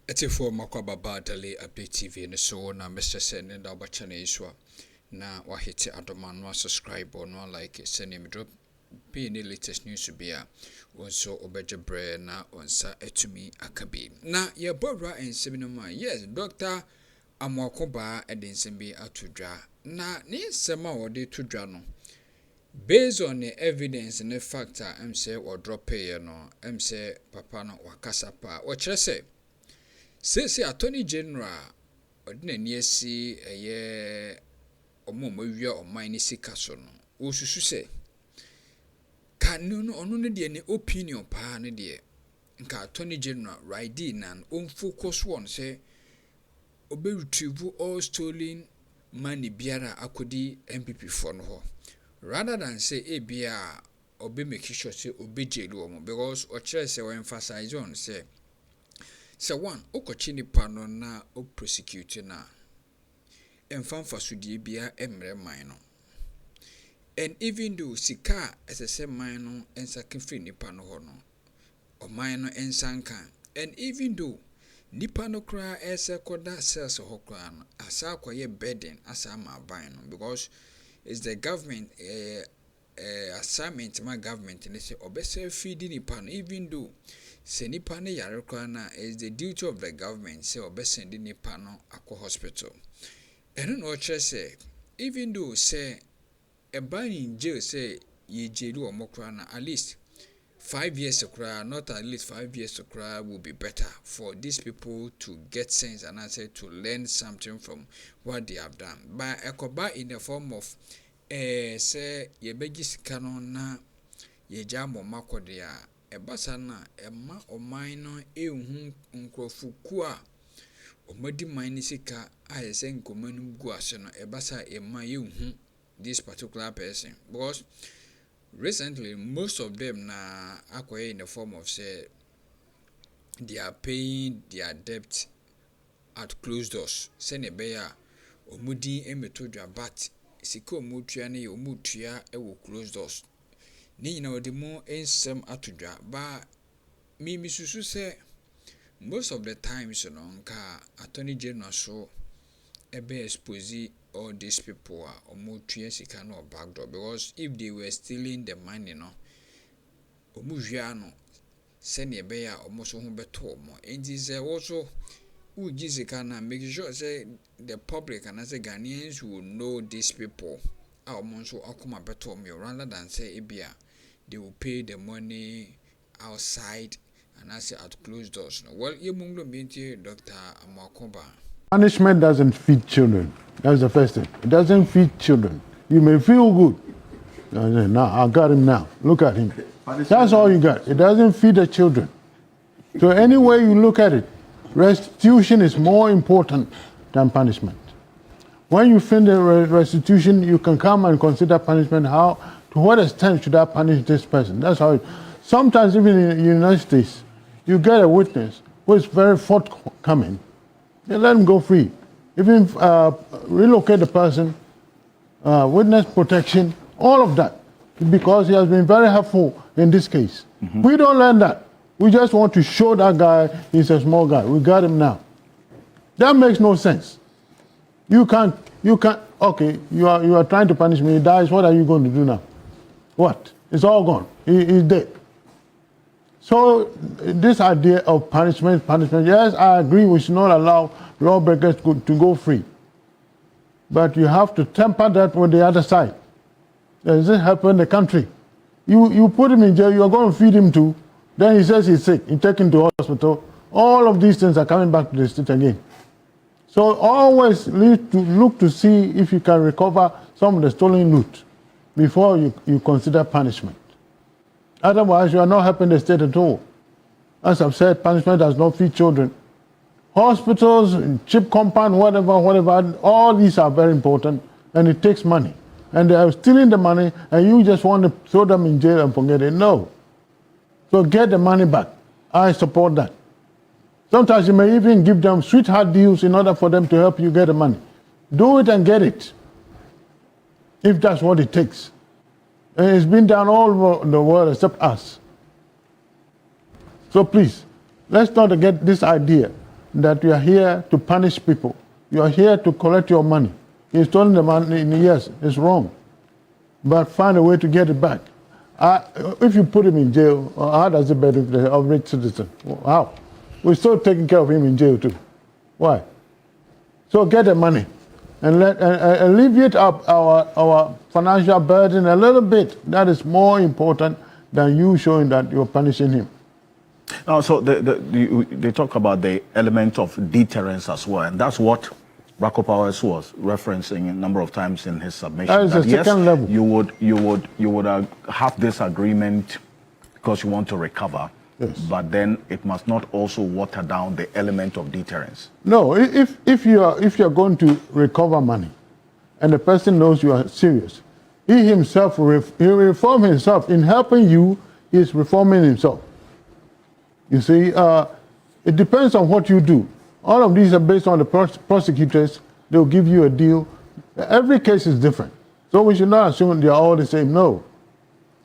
Etifo makwaba badali Likee TV ne so na Mr. Sen and our channel iswa na wahiti adomano subscribe or no like send him drop be any latest news be a so obeje bre na onsa etumi akabi na ye bobra enseminoma yes Dr. Amoako Baah edinsembi atudwa na ni sema wode tudwa no based on the evidence and the factor say or drop pay no say papa no wakasa pa o kire say Attorney General ordinary si eye omomawia oman sika so no osusu say kan no ono ne de ne opinion pa ne de nka Attorney General right nan on focus on say obe retrieve all stolen money biara akodi MPP for no rather than say ebia obe make sure say obe jelu omo because o kire say we emphasize on say so one okochi nipa no na o prosecute na emfanfa sudie bia emre man no and even though sika esese man no ensake free nipa no ho no o man no ensanka and even though nipa no kra ese koda cells ho kra no asa akoye burden asa ma ban no because it's the government assignment my government and they say obese feeding nipa no even though say nipa ne yare kwa na is the duty of the government say obese ndi nipa no akọ hospital eno no kire say even though say a ban in jail say ye jelu omokra na at least 5 years okra not at least 5 years okra will be better for these people to get sense and I say to learn something from what they have done but ekoba in the form of say ye begi sika no na ye jamo makode a ebasa na ema oman no ehun nkrofuku a omadi man sika ayese nkomanu gu ase no ebasa ema ehun this particular person because recently most of them na akoye in the form of say they are paying their debt at closed doors say ne be ya omudi emetodwa but sika omutua na ye omutua ewo closed doors ni na odi mo ensem atudwa ba mi susu say most of the times no nka Attorney General so ebe expose all these people omutua sika no back door because if they were stealing the money no omuhwia no se ne ebe ya omoso ho beto mo enti say also uji sika na make sure say the public and as the Ghanaians will know these people omonso akoma beto mo rather than say ebia they will pay the money outside and I say at closed doors. Well, you mungo binti Dr. Amoako Baah. Punishment doesn't feed children. That's the first thing. It doesn't feed children. You may feel good. Now I got him now. Look at him. That's all you got. It doesn't feed the children. So any way you look at it, restitution is more important than punishment. When you finish the restitution, you can come and consider punishment. How, to what extent should I punish this person? That's how it, sometimes even in the United States, you get a witness who is very forthcoming. They let him go free. Even relocate the person, witness protection, all of that, because he has been very helpful in this case. We don't learn that. We just want to show that guy he's a small guy. We got him now. That makes no sense. You can't, okay, you are trying to punish me, he dies, what are you going to do now? What? It's all gone. He's dead. So this idea of punishment, yes, I agree we should not allow lawbreakers to go free. But you have to temper that with the other side. Does it happen in the country? You put him in jail, you are going to feed him too. Then he says he's sick, you take him to hospital. All of these things are coming back to the state again. So always look to see if you can recover some of the stolen loot before you consider punishment. Otherwise, you are not helping the state at all. As I've said, punishment does not feed children. Hospitals, chip compound, whatever, all these are very important, and it takes money. And they are stealing the money, and you just want to throw them in jail and forget it. No. So get the money back. I support that. Sometimes you may even give them sweetheart deals in order for them to help you get the money. Do it and get it, if that's what it takes. And it's been done all over the world except us. So please, let's not get this idea that you are here to punish people. You are here to collect your money. He's stolen the money, yes, it's wrong. But find a way to get it back. If you put him in jail, how does it benefit the average citizen? How? We're still taking care of him in jail too. Why? So get the money and alleviate our financial burden a little bit. That is more important than you showing that you're punishing him. Now, so they talk about the element of deterrence as well, and that's what Watsup Us was referencing a number of times in his submission. That is the second level. You would have this agreement because you want to recover, yes, but then it must not also water down the element of deterrence. No, if you're going to recover money, and the person knows you are serious, he himself will reform himself. In helping you, he's reforming himself. You see, it depends on what you do. All of these are based on the prosecutors. They'll give you a deal. Every case is different. So we should not assume they're all the same. No.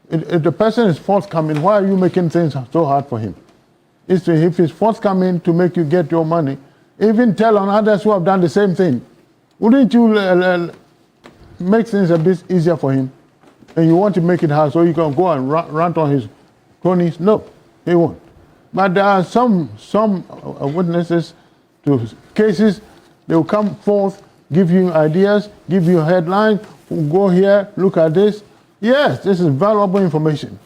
If the person is forthcoming, why are you making things so hard for him? If he's forthcoming to make you get your money, even tell on others who have done the same thing. Wouldn't you make things a bit easier for him? And you want to make it hard so you can go and rant on his cronies? No, he won't. But there are some witnesses to cases. They will come forth, give you ideas, give you headlines, go here, look at this. Yes, this is valuable information.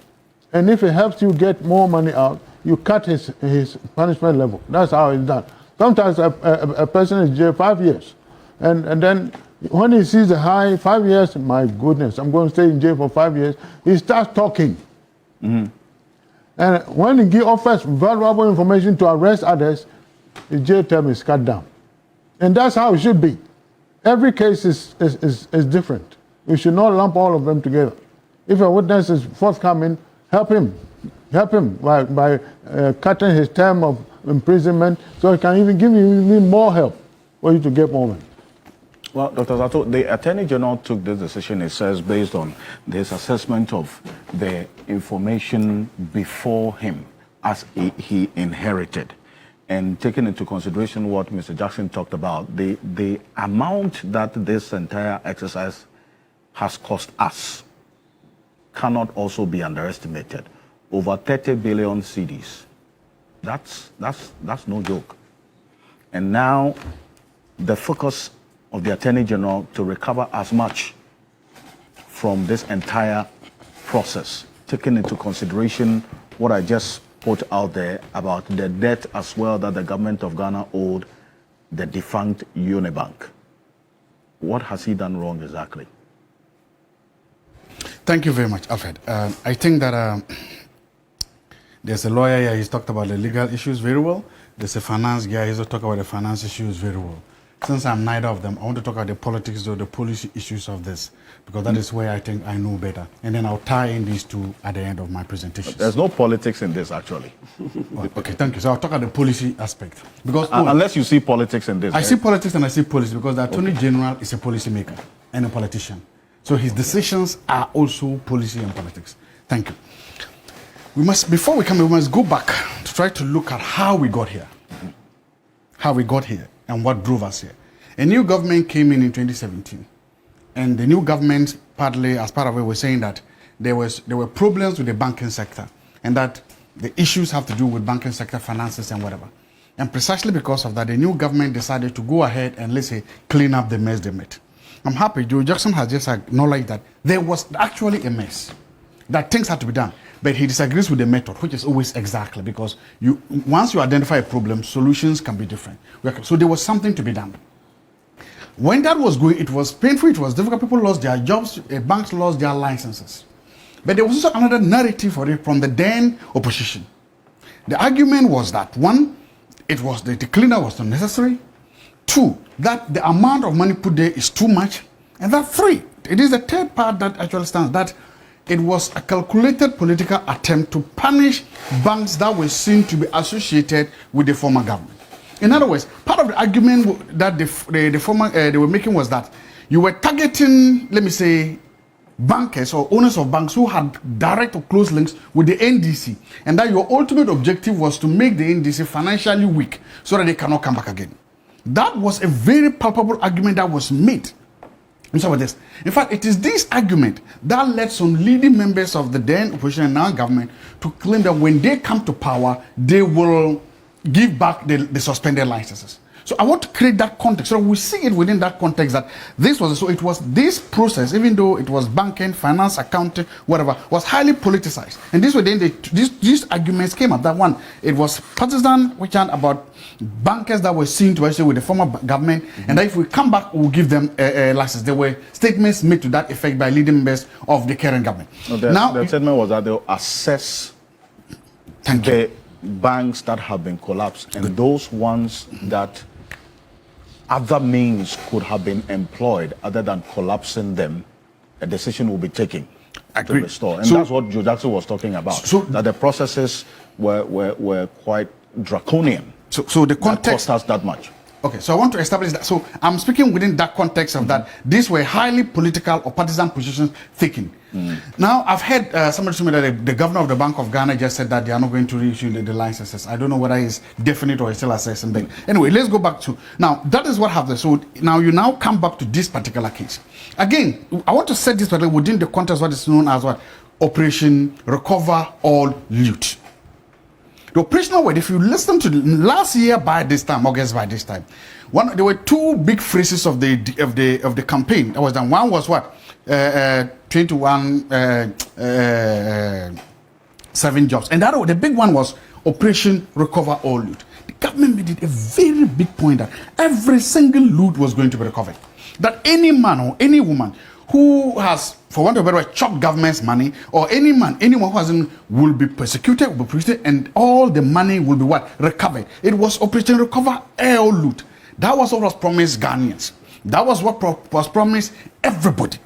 And if it helps you get more money out, you cut his punishment level. That's how it's done. Sometimes a person is in jail 5 years. And then when he sees the high 5 years, my goodness, I'm going to stay in jail for 5 years, he starts talking. Mm-hmm. And when he offers valuable information to arrest others, the jail term is cut down. And that's how it should be. Every case is different. We should not lump all of them together. If a witness is forthcoming, help him. Help him by cutting his term of imprisonment so he can even give you even more help for you to get more money. Well, Dr. Zato, the Attorney General took this decision, it says, based on his assessment of the information before him as he inherited, and taking into consideration what Mr. Jackson talked about, the amount that this entire exercise has cost us cannot also be underestimated. Over 30 billion cedis. That's no joke. And now the focus of the Attorney General to recover as much from this entire process, taking into consideration what I just put out there about the debt as well that the government of Ghana owed the defunct Unibank. What has he done wrong exactly? Thank you very much, Alfred. I think that there's a lawyer here, he's talked about the legal issues very well. There's a finance guy, he's talked about the finance issues very well. Since I'm neither of them, I want to talk about the politics or the policy issues of this, because that is where I think I know better. And then I'll tie in these two at the end of my presentation. There's no politics in this, actually. Well, okay, thank you. So I'll talk about the policy aspect. Because unless you see politics in this. I see politics and I see policy, because the Attorney General is a policy maker and a politician. So his decisions are also policy and politics. Thank you. Before we come in, we must go back to try to look at how we got here. How we got here and what drove us here. A new government came in 2017. And the new government, partly as part of it, was saying that there were problems with the banking sector and that the issues have to do with banking sector finances and whatever. And precisely because of that, the new government decided to go ahead and, let's say, clean up the mess they made. I'm happy Joe Jackson has just acknowledged that there was actually a mess, that things had to be done. But he disagrees with the method, which is always exactly, because once you identify a problem, solutions can be different. So there was something to be done. When that was going, it was painful, it was difficult. People lost their jobs, banks lost their licenses. But there was also another narrative for it from the then opposition. The argument was that, one, it was the cleaner was not necessary. Two, that the amount of money put there is too much. And that three, it is the third part that actually stands, that it was a calculated political attempt to punish banks that were seen to be associated with the former government. In other words, part of the argument that the former they were making was that you were targeting, let me say, bankers or owners of banks who had direct or close links with the NDC, and that your ultimate objective was to make the NDC financially weak so that they cannot come back again. That was a very palpable argument that was made. This. In fact, it is this argument that led some leading members of the then opposition and now government to claim that when they come to power, they will give back the suspended licenses. So I want to create that context. So we see it within that context that this was, so it was this process, even though it was banking, finance, accounting, whatever, was highly politicized. And this within these arguments came up. That one, it was partisan, which had about bankers that were seen to actually with the former government, and that if we come back, we'll give them a license. There were statements made to that effect by leading members of the current government. Now, the statement was that they'll assess the banks that have been collapsed and those ones that other means could have been employed other than collapsing them, a decision will be taken to restore. And that's what Joe Jackson was talking about, that the processes were quite draconian. So the context cost us that much. Okay, so I want to establish that. So I'm speaking within that context of that. These were highly political or partisan positions taken. Now, I've heard somebody tell me that the governor of the Bank of Ghana just said that they are not going to reissue the licenses. I don't know whether it's definite or it's still assessing. Anyway, let's go back to, now, that is what happened. So now you now come back to this particular case. Again, I want to set this particular within the context of what is known as what? Operation Recover All Loot. The operational word, if you listen to last year by this time, August by this time, there were two big phrases of the campaign. That was done. One was what? 21 7 jobs. And the big one was Operation Recover All Loot. The government made it a very big point that every single loot was going to be recovered. That any man or any woman who has, for want of a better word, chopped government's money, or anyone who hasn't, will be persecuted, and all the money will be what? Recovered. It was Operation Recover All Loot. That was what was promised Ghanaians. That was what was promised everybody.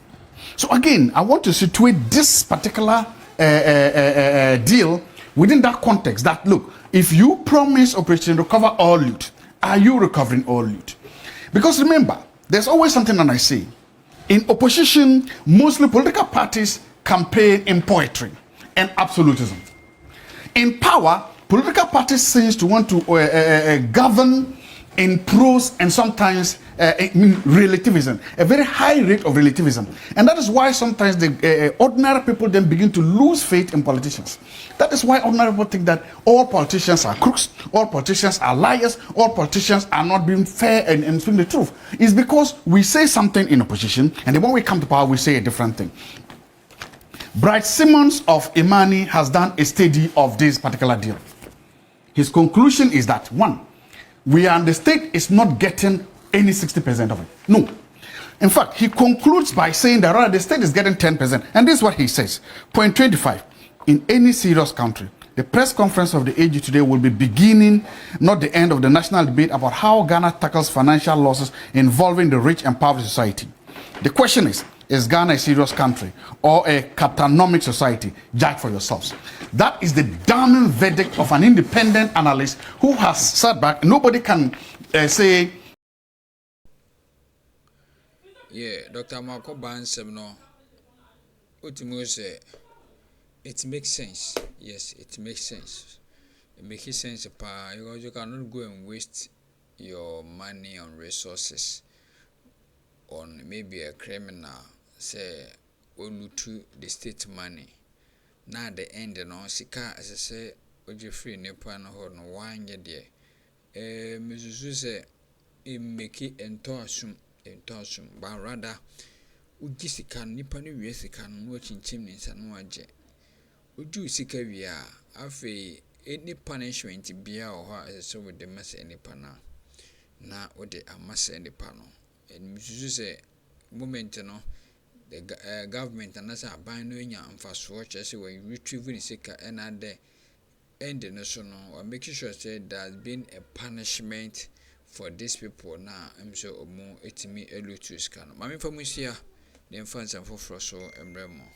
So again, I want to situate this particular deal within that context. That look, if you promise Operation Recover All Loot, are you recovering all loot? Because remember, there's always something that I say. In opposition, mostly political parties campaign in poetry and absolutism. In power, political parties seem to want to govern in prose and sometimes relativism, a very high rate of relativism. And that is why sometimes the ordinary people then begin to lose faith in politicians. That is why ordinary people think that all politicians are crooks, all politicians are liars, all politicians are not being fair and speaking the truth. It's because we say something in opposition, and then when we come to power, we say a different thing. Bright Simmons of Imani has done a study of this particular deal. His conclusion is that, one, the state is not getting any 60% of it. No. In fact, he concludes by saying that rather the state is getting 10%. And this is what he says. Point 25. In any serious country, the press conference of the AG today will be beginning, not the end of the national debate about how Ghana tackles financial losses involving the rich and powerful society. The question is Ghana a serious country or a catastrophic society? Judge for yourselves. That is the damning verdict of an independent analyst who has sat back. Nobody can say. Yeah, Dr. Amoako Bansem no. Ultimately say it makes sense. Yes, it makes sense. It makes sense, because you cannot go and waste your money on resources on maybe a criminal, say, only to the state money. Now the end, sika as I say, oje free nepa no ho no wanye de. Mezuzu say it make it entosum, but rather uji sika nipa no wie sika no chinchim ni nsa no agye. Uju sika wi a afi any punishment bia o ha as so with the mess nipa na ode amase nipa no. And mezuzu say moment no the government and as a ban no nya amfaso chese when retrieve ni sika and at the end national or making sure say there's been a punishment for these people now. I'm sure omo etimi elu to scan mami famusia the infants and for so embremo.